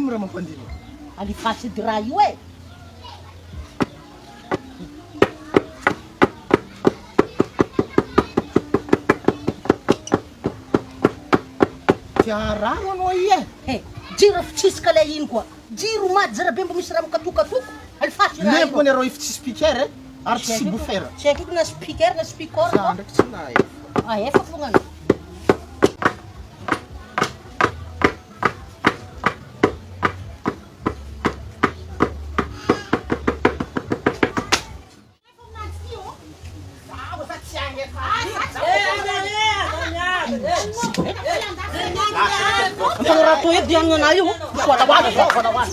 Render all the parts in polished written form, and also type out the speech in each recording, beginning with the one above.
Ino raha mampandino? Alifasidy raha io e. Tiarano anao i e. Jiro fitsisika le ino koa. Jiro maty zarabe mba misy raha mikatokatoko. Alifasy raha Nempo ino. anareo if tsy speaker e? Ary tsy bouffeur. Tsy haiko na speaker na speaker Za koa. ndraiky tsy nahay. Efa fognana. Antara raha toa edy iagnana io. Voalahoana zao, voalahoana.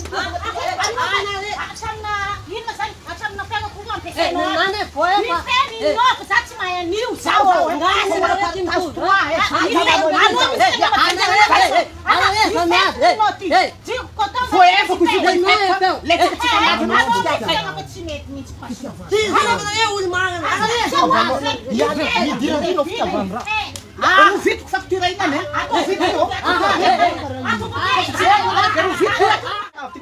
Midira fitavandraha. Ano vitiko facture ina ne? Vitiko.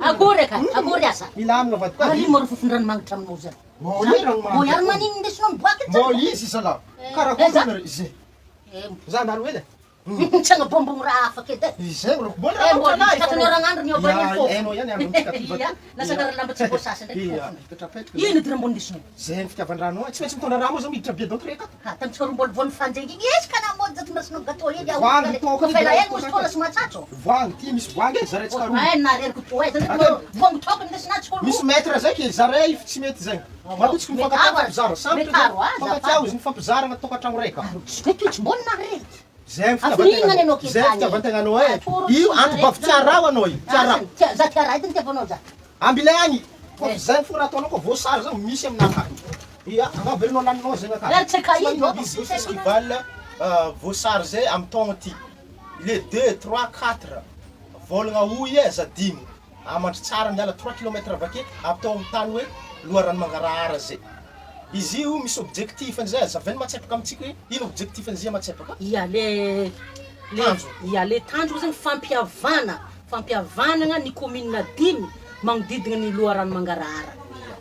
Agory ka, agory asa. Mila amina vadika. Ari moro fofondrano magnitra aminao zany. Mo yary manino ndesinao miboaka Mo izy zala. Karakory izy. Za nalo edy. Tsy agnabombogny raha afaka edy e. Izay rô mbola Mbola katan'oragnandro ny avany fofo. Hainao ihany andro mitsika. Lasa karaha lamba tsy voasasa ndraiky Iya, fofony. petrapetraka. Ino edy raha mbô ndesinao? Zay ny fitiavan-drano tsy maintsy mitondra raha moa zao miditra be d'entrée ka. Tamin'ny tsika mbola voany fanjaiky igny izy ka namonjy ato nasinao gâteau edy aho. Voangy toko Fa ela eny misy tola sy matsatso. Voangy ty misy voangy e zaray tsika roa. Nareriko to e, zany voangy tokony ndesinazy koa. Misy maître zay ke zaray if tsy mety zay. Matotsika mifankatiavo zara. Mekaro Mifankatiavo izy mifampizarana tokantrano raiky. Tsy mbona nareky. Zay Afininana anao ke zay tany. fitiavan-tegnanao e. Io anto-bavy tiarao anao io. Tiarao. Za tiara edy ny tiavanao za. Ambilay agny. Fa zay fo raha ataonao koa voasary zao misy aminakahy. Ia, angaverinao laninao zay nakahy. Zany tsy ka ino. Misy festival voasary zay amin'ny taogno ty. Le 2, 3, 4 volagna oy e za dimy. Amandry tsara miala 3 km avake atao amin'ny tany hoe loharano mangarahara zay. Izy io misy objectif an'izay zaveny matsepaka amintsika hoe ino objectif an'izay matsepaka? Ia le tanjona zany fampihavanana ny commune dimy magnodidina ny loharano mangarahara.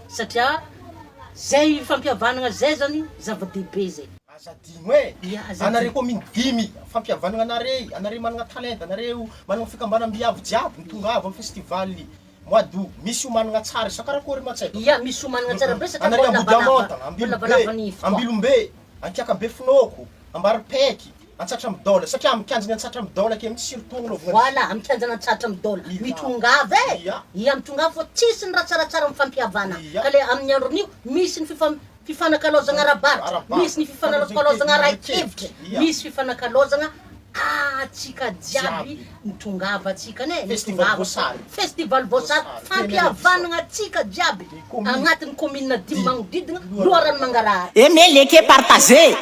Satria zay fampihavanana zay zany zava-dehibe zay. Aza dimy hoe anareo commune dimy fampihavanana anareo manana talent, anareo manana fikambanam-biavo jiaby mitonga avy amin'ny festival mois d'août misy manana tsara sakarakory matsepaka. Ia misy manana tsara be satria Anareo Ambohidamonta, lavalava Ambilombe, Ankiakabe Finoko, Ambaripeky, Antsatra Midola satria amikanjiny Antsatra Midola ke mitsy sirotogno Voilà, amikanjana Antsatra Midola. Mitongava e. Ia mitongava fa tsisy ny raha tsaratsara amin'ny fampihavana. Ka le amin'ny andron'io misy ny fifanankalozana ara-baritra, misy ny fifanankalozana ara-kevitra, misy fifanankalozana atsika jiaby mitongava atsika ne. Festival voasary fampihavanana atsika jiaby agnatin'ny commune dimy magnodidina loharano mangarahara. Aimer, liker, partager.